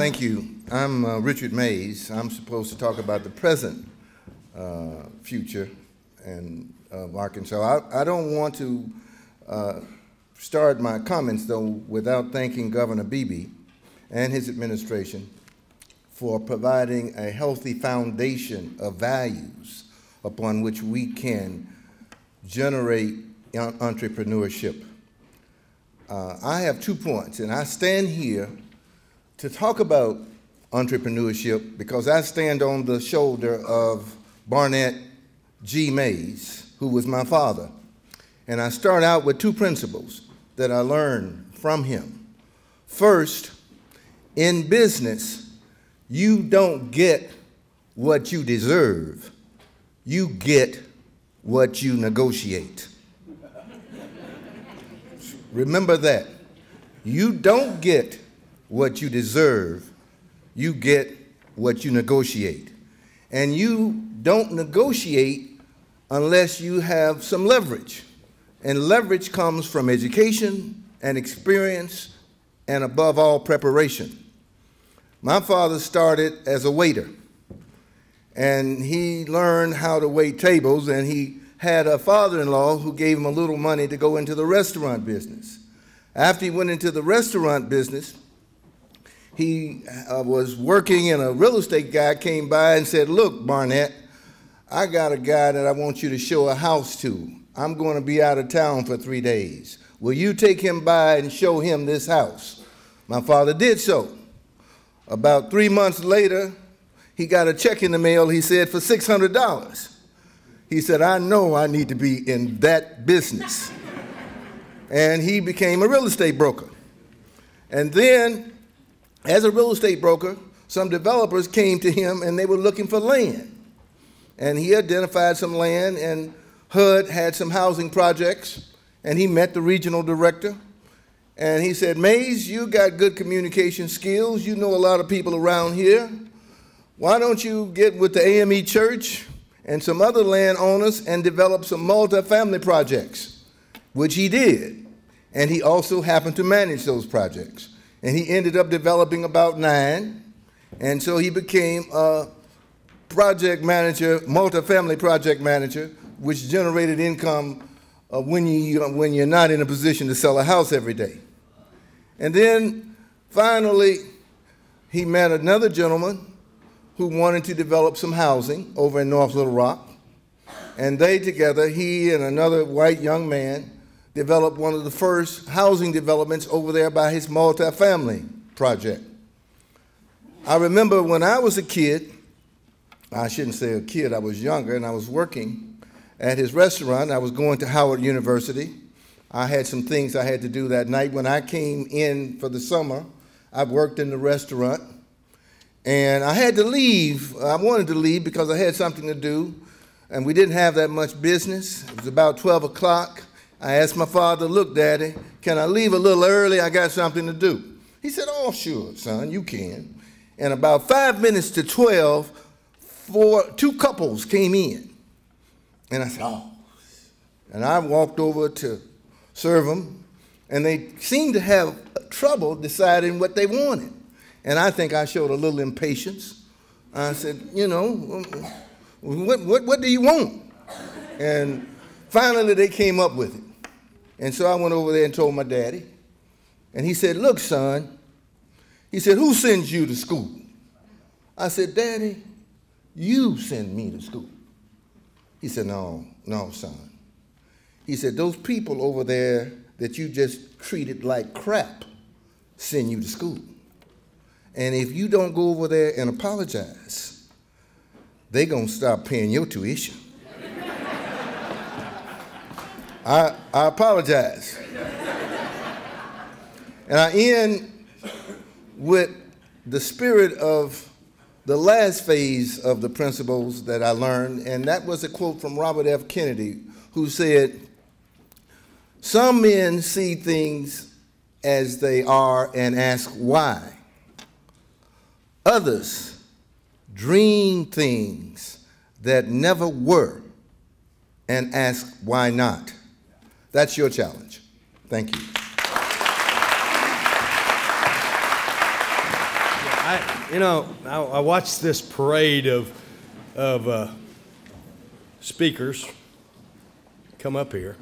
Thank you. I'm Richard Mays. I'm supposed to talk about the present future of Arkansas. I don't want to start my comments, though, without thanking Governor Beebe and his administration for providing a healthy foundation of values upon which we can generate entrepreneurship. I have 2 points, and I stand here to talk about entrepreneurship because I stand on the shoulder of Barnett G. Mays, who was my father. And I start out with 2 principles that I learned from him. First, in business, you don't get what you deserve. You get what you negotiate. Remember that. You don't get what you deserve. You get what you negotiate. And you don't negotiate unless you have some leverage. And leverage comes from education and experience and, above all, preparation. My father started as a waiter, and he learned how to wait tables, and he had a father-in-law who gave him a little money to go into the restaurant business. After he went into the restaurant business, he was working, and a real estate guy came by and said, "Look, Barnett, I got a guy that I want you to show a house to. I'm going to be out of town for 3 days. Will you take him by and show him this house?" My father did so. About 3 months later, he got a check in the mail, he said, for $600. He said, "I know I need to be in that business." And he became a real estate broker. And then, as a real estate broker, some developers came to him and they were looking for land. And he identified some land, and HUD had some housing projects, and he met the regional director. And he said, "Mays, you got good communication skills. You know a lot of people around here. Why don't you get with the AME Church and some other landowners and develop some multifamily projects?" Which he did. And he also happened to manage those projects. And he ended up developing about 9. And so he became a project manager, multifamily project manager, which generated income when you're not in a position to sell a house every day. And then finally, he met another gentleman who wanted to develop some housing over in North Little Rock. And they together, he and another white young man, developed one of the first housing developments over there by his multifamily project. I remember when I was a kid, I shouldn't say a kid, I was younger, and I was working at his restaurant. I was going to Howard University. I had some things I had to do that night. When I came in for the summer, I worked in the restaurant. And I had to leave. I wanted to leave because I had something to do, and we didn't have that much business. It was about 12 o'clock. I asked my father, "Look, Daddy, can I leave a little early? I got something to do." He said, "Oh, sure, son, you can." And about 5 minutes to 12, 2 couples came in. And I said, "Oh." And I walked over to serve them, and they seemed to have trouble deciding what they wanted. And I think I showed a little impatience. I said, "You know, what do you want?" And finally they came up with it. And so I went over there and told my daddy. And he said, "Look, son," he said, "who sends you to school?" I said, "Daddy, you send me to school." He said, no, son." He said, "Those people over there that you just treated like crap send you to school. And if you don't go over there and apologize, they're going to stop paying your tuition." I apologize. And I end with the spirit of the last phase of the principles that I learned, and that was a quote from Robert F. Kennedy, who said, "Some men see things as they are and ask why. Others dream things that never were and ask why not." That's your challenge. Thank you. I You know, I watched this parade of speakers come up here,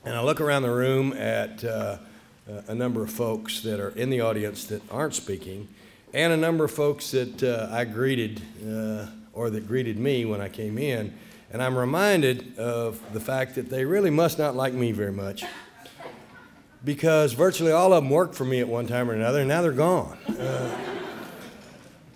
and I look around the room at a number of folks that are in the audience that aren't speaking, and a number of folks that I greeted or that greeted me when I came in, and I'm reminded of the fact that they really must not like me very much, because virtually all of them worked for me at one time or another, and now they're gone.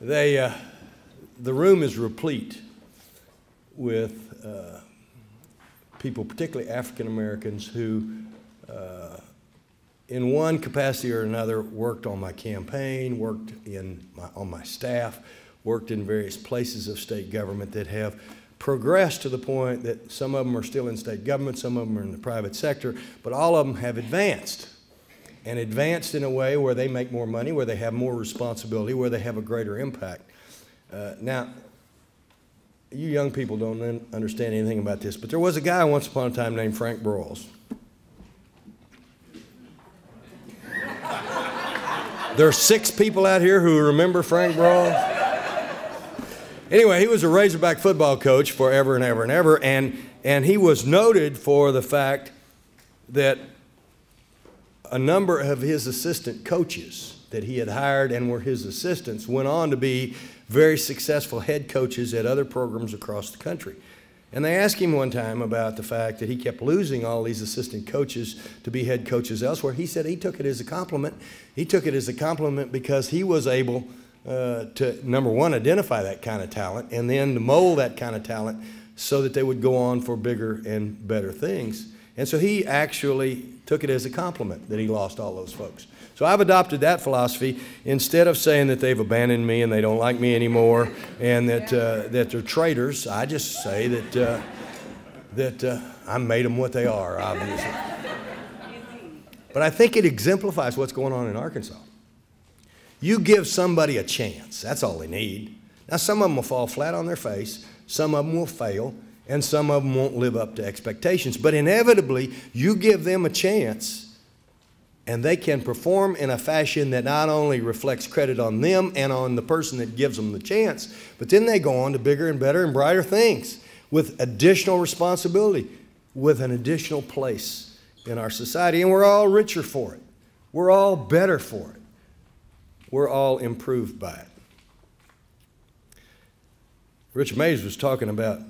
The room is replete with people, particularly African Americans, who in one capacity or another worked on my campaign, worked on my staff, worked in various places of state government that have progressed to the point that some of them are still in state government, some of them are in the private sector, but all of them have advanced. And advanced in a way where they make more money, where they have more responsibility, where they have a greater impact. Now, you young people don't understand anything about this, but there was a guy once upon a time named Frank Broyles. There are 6 people out here who remember Frank Broyles. Anyway, he was a Razorback football coach forever and ever and ever, and he was noted for the fact that a number of his assistant coaches that he had hired and were his assistants went on to be very successful head coaches at other programs across the country. And they asked him one time about the fact that he kept losing all these assistant coaches to be head coaches elsewhere. He said he took it as a compliment. He took it as a compliment because he was able to, number one, identify that kind of talent, and then to mold that kind of talent so that they would go on for bigger and better things. And so he actually took it as a compliment that he lost all those folks. So I've adopted that philosophy. Instead of saying that they've abandoned me and they don't like me anymore and that they're traitors, I just say that I made them what they are, obviously. But I think it exemplifies what's going on in Arkansas. You give somebody a chance. That's all they need. Now, some of them will fall flat on their face. Some of them will fail. And some of them won't live up to expectations. But inevitably, you give them a chance, and they can perform in a fashion that not only reflects credit on them and on the person that gives them the chance, but then they go on to bigger and better and brighter things with additional responsibility, with an additional place in our society. And we're all richer for it. We're all better for it. We're all improved by it. Richard Mays was talking about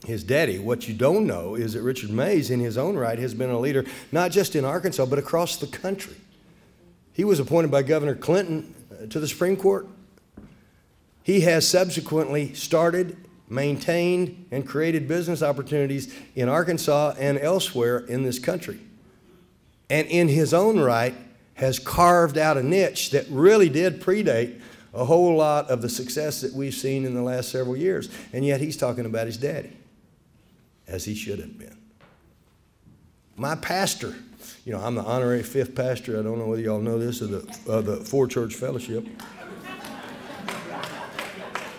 his daddy. What you don't know is that Richard Mays, in his own right, has been a leader not just in Arkansas, but across the country. He was appointed by Governor Clinton to the Supreme Court. He has subsequently started, maintained, and created business opportunities in Arkansas and elsewhere in this country. And in his own right, has carved out a niche that really did predate a whole lot of the success that we've seen in the last several years. And yet he's talking about his daddy, as he should have been. My pastor, you know, I'm the honorary 5th pastor. I don't know whether y'all know this, of the 4 Church Fellowship.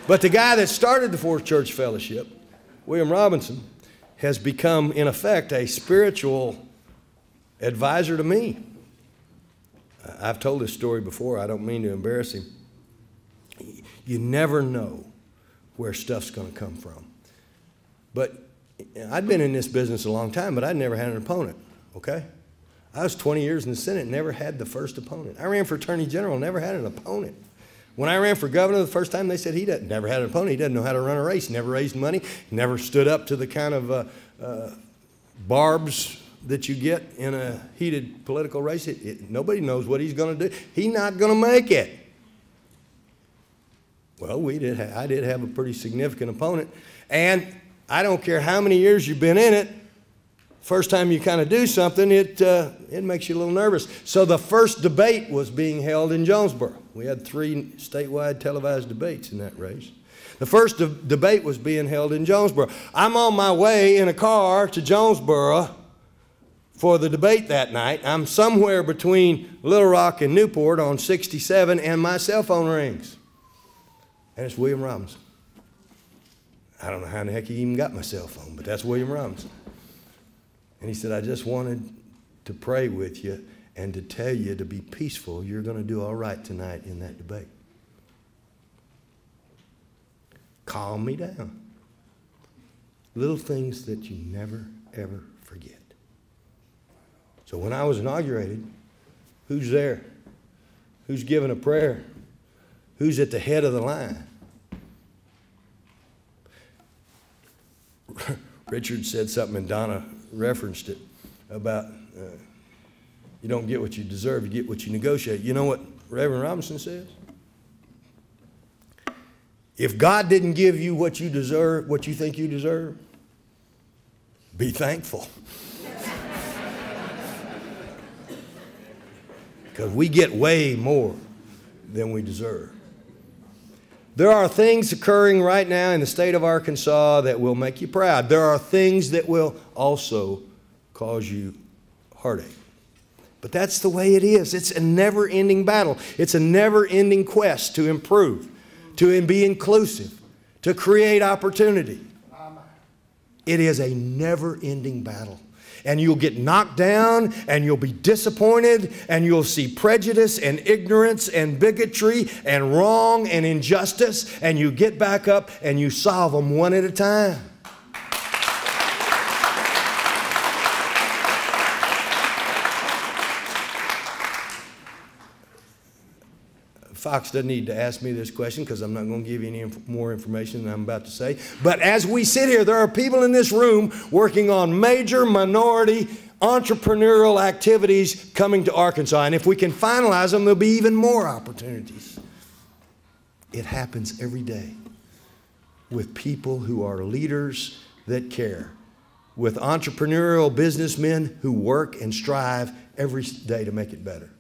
But the guy that started the 4 Church Fellowship, William Robinson, has become, in effect, a spiritual advisor to me. I've told this story before. I don't mean to embarrass him. You never know where stuff's going to come from. But I'd been in this business a long time, but I'd never had an opponent, okay? I was 20 years in the Senate, never had the first opponent. I ran for Attorney General, never had an opponent. When I ran for governor the first time, they said he never had an opponent. He doesn't know how to run a race, never raised money, never stood up to the kind of barbs that you get in a heated political race. Nobody knows what he's going to do. He's not going to make it. Well, I did have a pretty significant opponent, and I don't care how many years you've been in it, first time you kind of do something, it makes you a little nervous. So the first debate was being held in Jonesboro. We had 3 statewide televised debates in that race. The first debate was being held in Jonesboro. I'm on my way in a car to Jonesboro for the debate that night. I'm somewhere between Little Rock and Newport on 67, and my cell phone rings. And it's William Robinson. I don't know how in the heck he even got my cell phone, but that's William Robinson. And he said, I just wanted to pray with you and to tell you to be peaceful. You're going to do all right tonight in that debate. calm me down. Little things that you never, ever forget. So when I was inaugurated, who's there? Who's giving a prayer? Who's at the head of the line? Richard said something, and Donna referenced it, about you don't get what you deserve, you get what you negotiate. You know what Reverend Robinson says? If God didn't give you what you deserve, what you think you deserve, be thankful. Because we get way more than we deserve. There are things occurring right now in the state of Arkansas that will make you proud. There are things that will also cause you heartache. But that's the way it is. It's a never-ending battle. It's a never-ending quest to improve, to be inclusive, to create opportunity. It is a never-ending battle. And you'll get knocked down, and you'll be disappointed, and you'll see prejudice and ignorance and bigotry and wrong and injustice, and you get back up and you solve them one at a time. Fox doesn't need to ask me this question because I'm not going to give you any more information than I'm about to say. But as we sit here, there are people in this room working on major minority entrepreneurial activities coming to Arkansas. And if we can finalize them, there'll be even more opportunities. It happens every day with people who are leaders that care, with entrepreneurial businessmen who work and strive every day to make it better.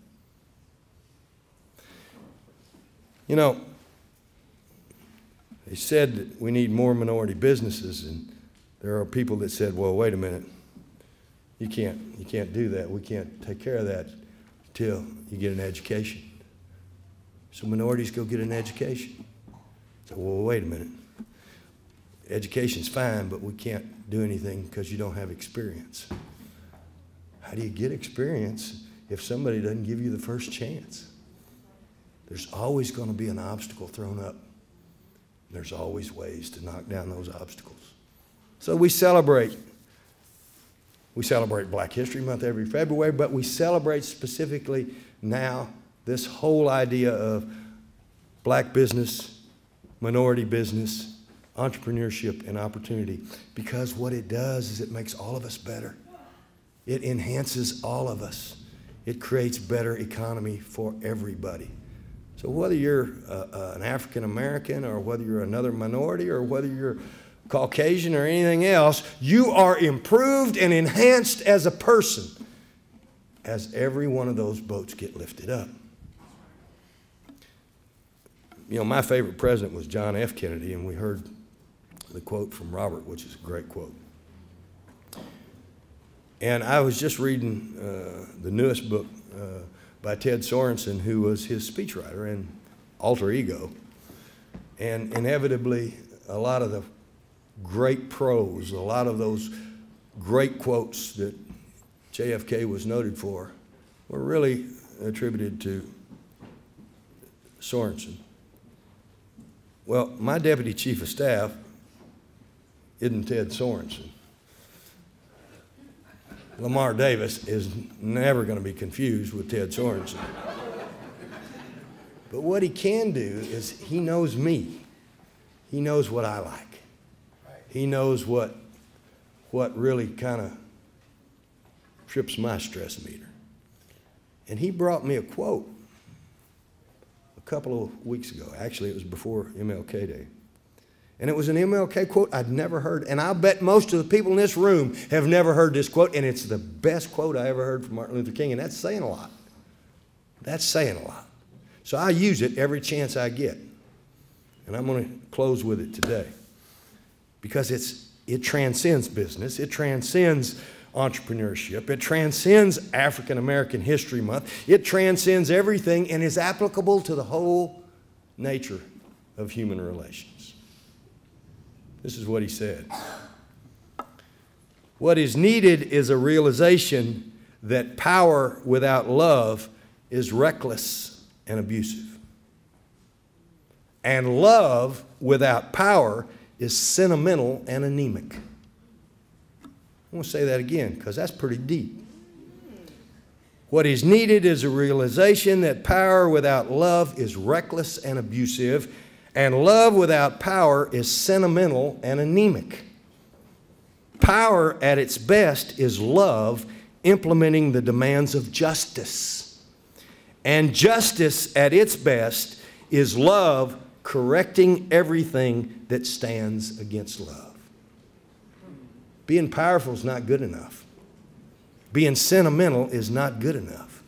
You know, they said that we need more minority businesses, and there are people that said, well, wait a minute, you can't do that. We can't take care of that until you get an education. So minorities go get an education. So, well, wait a minute. Education's fine, but we can't do anything because you don't have experience. How do you get experience if somebody doesn't give you the first chance? There's always going to be an obstacle thrown up. There's always ways to knock down those obstacles. So we celebrate Black History Month every February, but we celebrate specifically now this whole idea of black business, minority business, entrepreneurship, and opportunity. Because what it does is it makes all of us better. It enhances all of us. It creates better economy for everybody. So whether you're an African American, or whether you're another minority, or whether you're Caucasian or anything else, you are improved and enhanced as a person as every one of those boats get lifted up. You know, my favorite president was John F. Kennedy, and we heard the quote from Robert, which is a great quote. And I was just reading the newest book by Ted Sorensen, who was his speechwriter and alter ego. And inevitably, a lot of the great prose, a lot of those great quotes that JFK was noted for were really attributed to Sorensen. Well, my deputy chief of staff isn't Ted Sorensen. Lamar Davis is never going to be confused with Ted Sorensen. But what he can do is he knows me. He knows what I like. He knows what really kind of trips my stress meter. And he brought me a quote a couple of weeks ago. Actually, it was before MLK Day. And it was an MLK quote I'd never heard. And I'll bet most of the people in this room have never heard this quote. And it's the best quote I ever heard from Martin Luther King. And that's saying a lot. That's saying a lot. So I use it every chance I get. And I'm going to close with it today. Because it transcends business. It transcends entrepreneurship. It transcends African American History Month. It transcends everything and is applicable to the whole nature of human relations. This is what he said. What is needed is a realization that power without love is reckless and abusive. And love without power is sentimental and anemic. I want to say that again because that's pretty deep. What is needed is a realization that power without love is reckless and abusive, and love without power is sentimental and anemic. Power at its best is love implementing the demands of justice. And justice at its best is love correcting everything that stands against love. Being powerful is not good enough. Being sentimental is not good enough.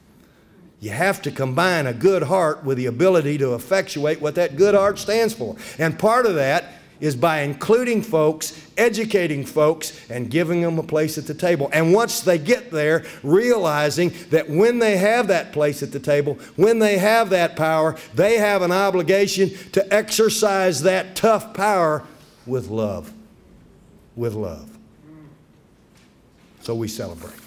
You have to combine a good heart with the ability to effectuate what that good heart stands for. And part of that is by including folks, educating folks, and giving them a place at the table. And once they get there, realizing that when they have that place at the table, when they have that power, they have an obligation to exercise that tough power with love. With love. So we celebrate.